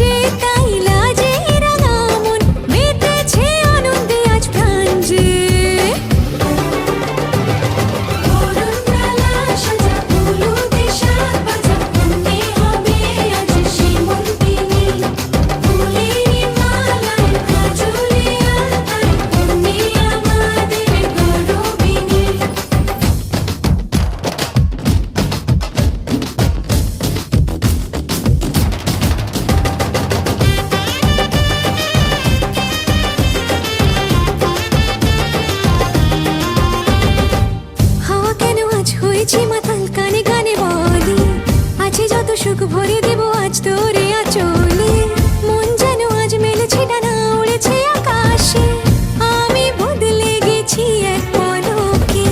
বেশে তাই লাজে রাঙা মন মেতেছে আনন্দে আজ প্রাণ যে বরণডালা সাজা হলুদে শাক ভাজা মনে হবে আজ সীমন্তিনী ফুলেরি মালায় কাজলে আলতায় তুমি আমাদের গৌরবিনী হাওয়া কেন আজ হয়েছে মাতাল কানে কানে বলি আছে যত সুখ ভরে দেব আজ তোরে আঁচলে মন যেন আজ মেলেছে ডানা উড়েছে আকাশে আমি বদলে গেছি এক পলকে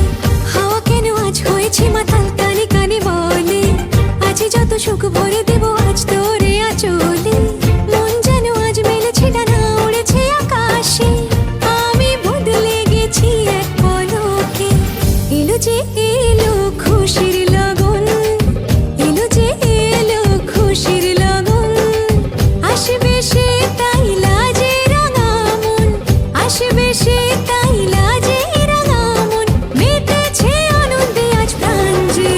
হাওয়া কেন আজ হয়েছে মাতাল কানে কানে বলে আছে যত সুখ ভরে দেব আজ তোরে আঁচলে মন যেন আজ মেলেছে ডানা উড়েছে আকাশে আমি বদলে গেছি এক পলকে এলো যে এলো খুশির লগন এলো যে এলো খুশির লগন আসবে সে তাই লাজে রাঙা মন আসবে সে তাই লাজে রাঙা মন মেতেছে আনন্দে আজ প্রাণ যে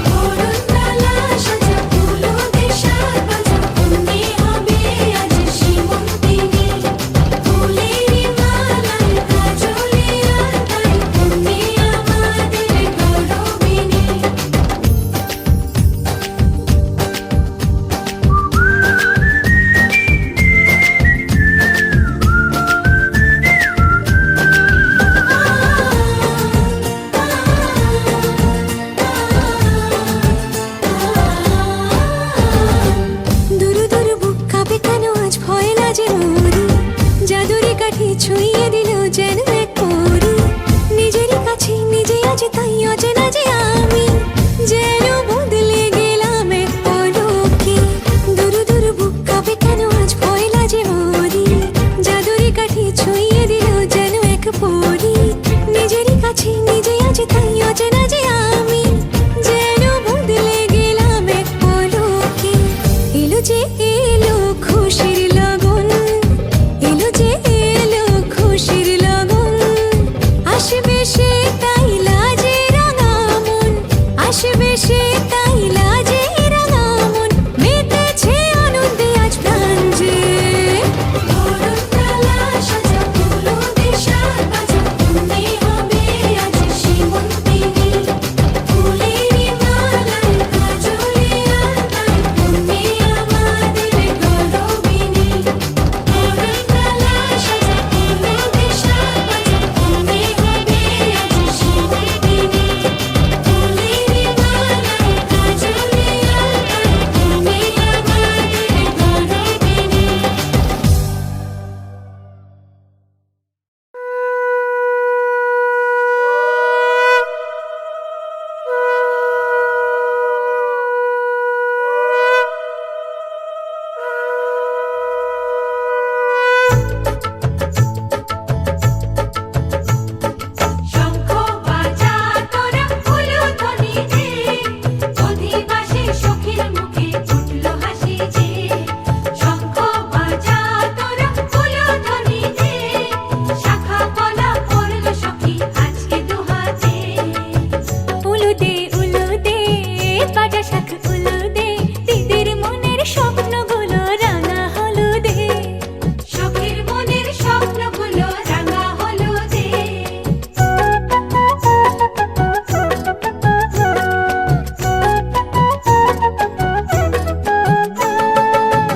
বরণডালা সাজা হলুদে শাক ভাজা মনে হবে আজ সীমন্তিনী ফুলেরি মালায় কাজলে আলতায় তুমি আমাদের গৌরবিনী দুরু দুরু বুক কাঁপে কেন আজ ভয় লাজে মরি জাদুরি কাঠি ছুঁয়ে দিল যেন এক পরি নিজেরই কাছে নিজে আজ তাই অচেনা যে আমি যেন বদলে গেলাম এক পলকে দুরু দুরু বুক কাঁপে কেন আজ ভয় লাজে মরি জাদুরি কাঠি ছুঁয়ে দিল যেন এক পরি নিজেরই কাছে নিজে আজ তাই অচেনা যে আমি যেন বদলে গেলাম এক পলকে এলো যে এলো খুশির লগন এলো যে এলো খুশির লগন আসবে সে তাই লাজে রাঙা মন আসবে সে তাই লাজে রাঙা মন মেতেছে আনন্দে আজ প্রাণ যে বরণডালা সাজা হলুদে শাক ভাজা মনে হবে আজ সীমন্তিনী ফুলেরি মালায় কাজলে আলতায় তুমি আমাদের গৌরবিনী বরণডালা সাজা হলুদে শাক ভাজা মনে হবে আজ সীমন্তিনী ফুলেরি মালায় কাজলে আলতায় তুমি আমাদের গৌরবিনী শঙ্খ বাজা তোরা উলুধ্বনি দে অধিবাসী সখীর মুখে উঠল হাসি যে শঙ্খ বাজা তোরা উলুধ্বনি দে শাখা পলা পড়ল সখী আজকে দুহাতে উলুদে উলুদে বাজা শাখ উলুদে দিদির মনের স্বপ্নগুলো রাঙা হলুদে সখীর মনের স্বপ্নগুলো রাঙা হলুদে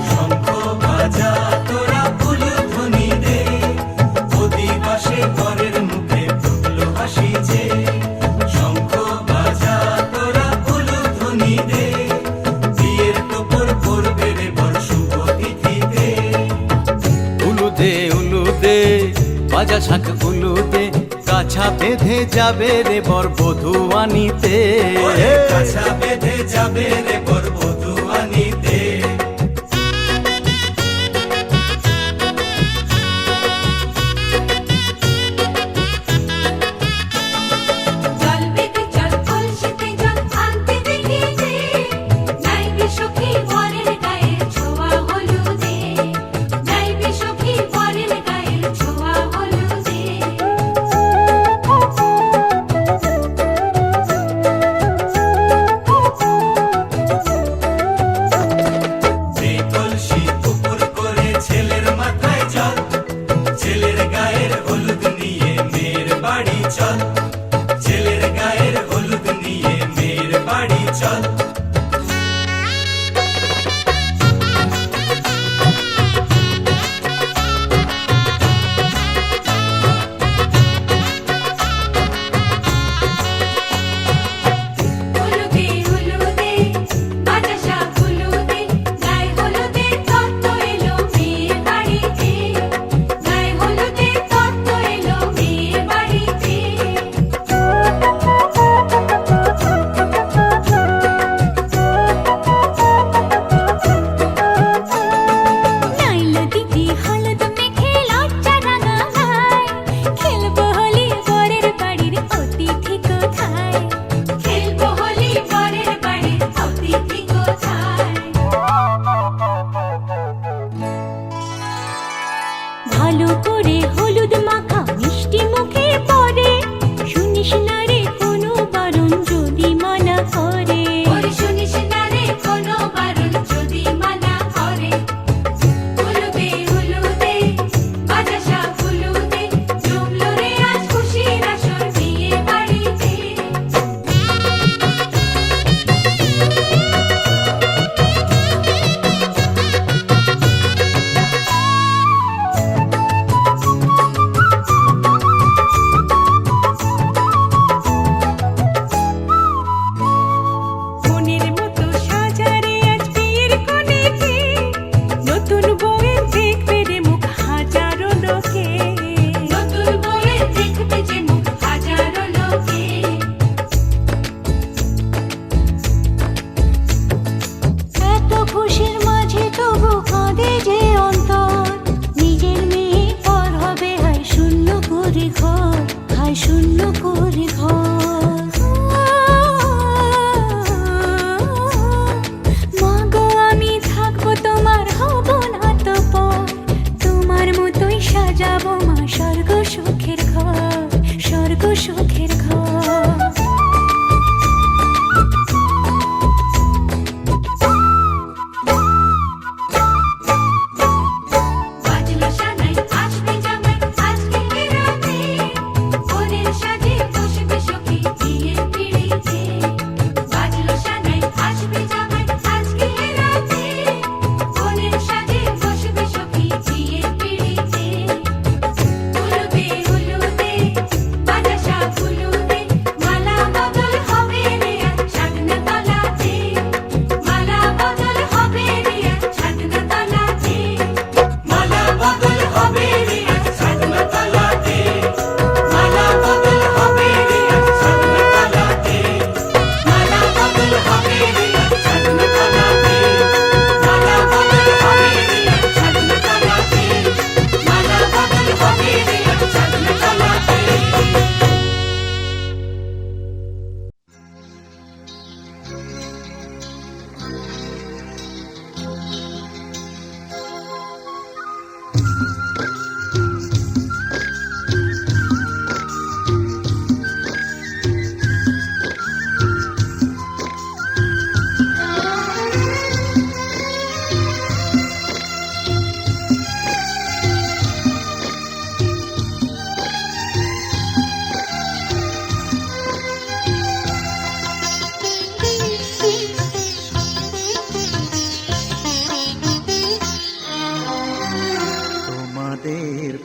শঙ্খ বাজা তোরা উলুধ্বনি দে অধিবাসে ঘরের মুখে ফুটল হাসি যে শঙ্খ বাজা তোরা উলুধ্বনি দে বিয়ের তোপর পড়বে রে বর শুভ তিথিতে উলুদে উলুদে বাজা শাখ উলুদে কাছা বেঁধে যাবে রে বর বধূ আনিতে ওরে কাছা বেঁধে যাবে রে বর বধূ আনিতে হলুদে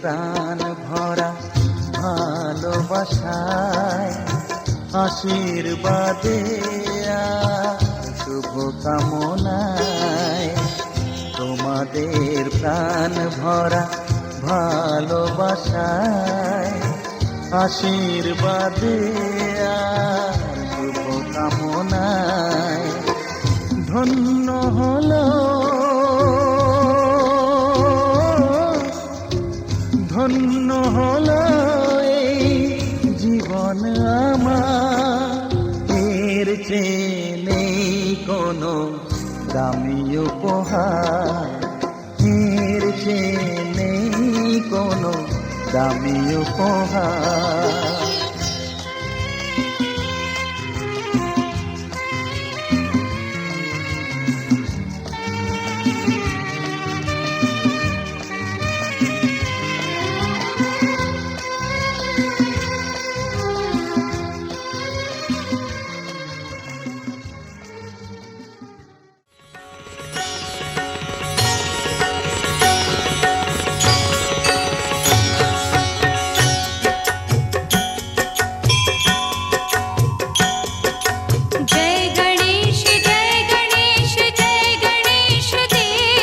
প্রাণ ভরা ভালোবাসায় আশীর্বাদে আর শুভ কামনায় তোমাদের প্রাণ ভরা ভালোবাসায় আশীর্বাদে আর শুভ কামনায় ধন্য হলো ধন্য হলো এই জীবন আমার, এর চেয়ে নেই কোনো দামি উপহার, এর চেয়ে নেই কোনো দামি উপহার। जय गणेश जय गणेश जय गणेश देव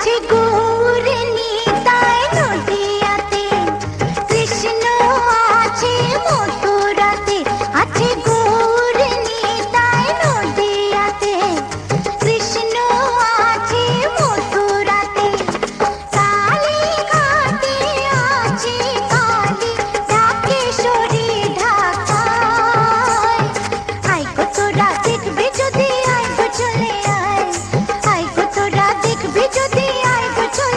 আছে গৌরে নিতাই নদিয়াতে, কৃষ্ণ আছে মথুরাতে, আছে গৌরে নিতাই নদিয়াতে, কৃষ্ণ আছে মথুরাতে। কালী ঘাটে আছে কালী, ঢাকেশ্বরী ঢাকায়। আয় গো তোরা দেখবি যদি, আয় গো চলে আয়, আয় গো তোরা দেখবি যদি, আয় গো চলে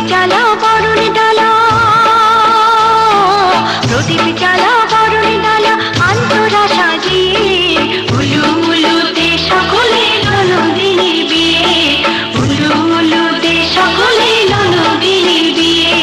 চালা বরণ ডালা, প্রদীপ চালা বরণ ডালা, আন্তরা সাজিয়ে উলু উলুতে সকলে ননদিনীর বিয়ে, উলু উলুতে সকলে ননদিনীর বিয়ে।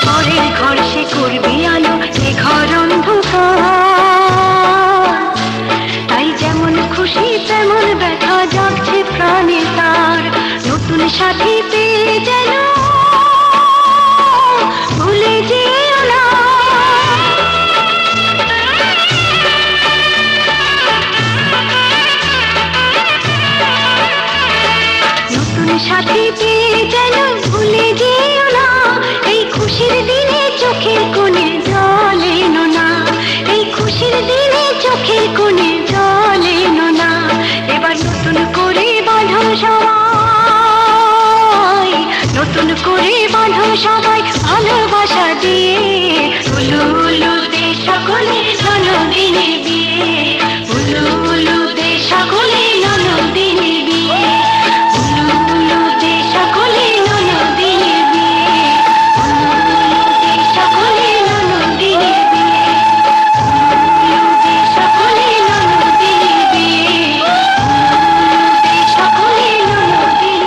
পরের ঘর সে করবি আলো, এ ঘর অন্ধকার, তাই যেমন খুশি তেমন ব্যথা জাগছে প্রাণে তার। নতুন সাথী পেয়ে যেন ভুলে যেও না, নতুন সাথী পেয়ে যেন ভুলে যেও না, এই খুশির দিনে চোখের কোণে জল এনো না, এই খুশির দিনে চোখের কোণে জল এনো না। এবার নতুন করে বাঁধো সবাই, নতুন করে বাঁধো সবাই ভালোবাসা দিয়ে, উলু উলুতে সকলে ননদিনীর বিয়ে, উলু উলুতে সকলে ননদিনীর বিয়ে, উলু উলুতে সকলে ননদিনীর বিয়ে, উলু উলুতে সকলে ননদিনীর বিয়ে, উলু উলুতে সকলে ননদিনীর বিয়ে, উলু উলুতে সকলে ননদিনীর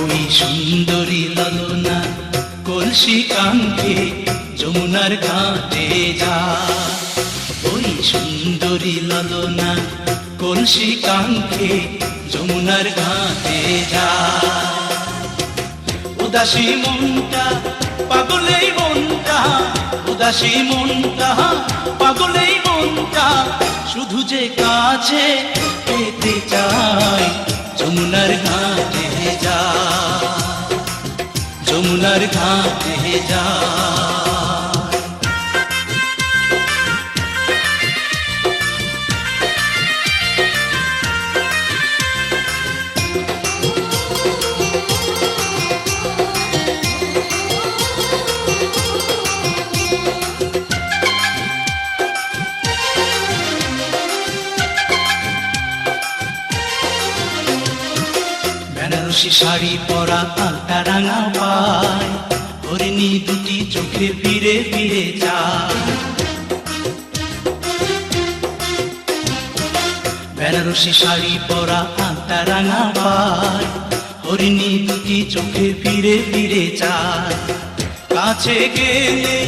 ওই সুন্দরী ললনা কলসি কাঙ্ক্ষে যমুনার ঘাটে যা, ওই সুন্দরী ললনা কলসি কাঙ্ক্ষে যমুনার ঘাটে যা। উদাসী মনটা পাগলেই মনটা, উদাসী মনটা পাগলেই মনটা, শুধু যে কাছে পেতে চাই যমুনার ঘাটে যা, যমুনার ঘাটে যা। বেনারসি শাড়ি পরা আলতা রাঙা পায়, হরিণী দুটি চোখে ফিরে ফিরে যায়। বেনারসি শাড়ি পরা আলতা রাঙা পায়, হরিণী দুটি চোখে ফিরে ফিরে যায়। কাছে গেলে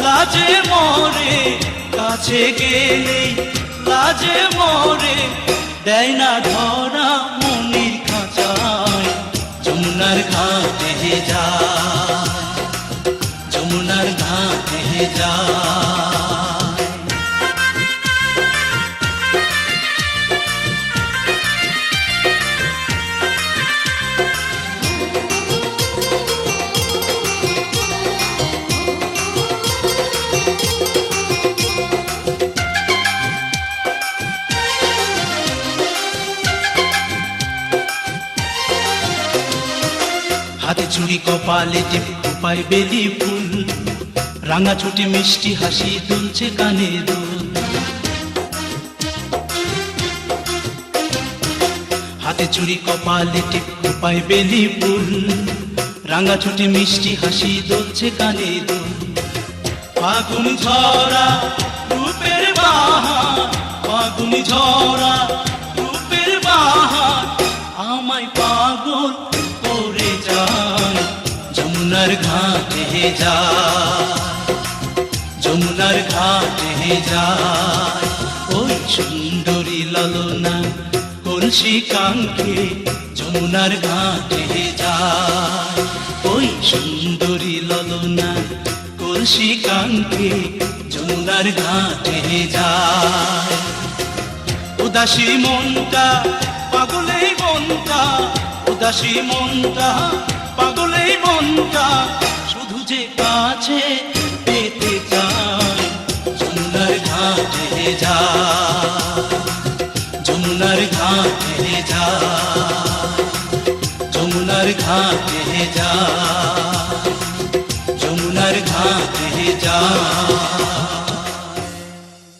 লাজে মরে, কাছে গেলে লাজে মরে, দেয় না ধরা মনির খাঁচায় যমুনার ঘাটে যায়, যমুনার ঘাটে যায়। হাতে চুড়ি কপালে টিপ পায় বেলি ফুল, রাঙা ছুটি মিষ্টি হাসি দুলছে কানে দুল। হাতে চুড়ি কপালে টিপ পায় বেলি ফুল, রাঙা ছুটি মিষ্টি হাসি দুলছে কানে দুল। ফাগুন ঝরা রূপের বাহার, ফাগুন ঝরা রূপের বাহার, আমায় পাগল করে যায় যমুনার ঘাটে যায়, যমুনার ঘাটে যায়। ওই সুন্দরী ললনা কলসি কাঙ্ক্ষে যমুনার ঘাটে যায় ওই সুন্দরী ললনা কলসি কাঙ্ক্ষে যমুনার ঘাটে যায় উদাসী মনটা পাগলেই মনটা উদাসী মনটা পাগলেই মনটা শুধু যে কাছে পেতে চায় যমুনার ঘাটে যায় যমুনার ঘাটে যায় যমুনার ঘাটে যায় যমুনার ঘাটে যায়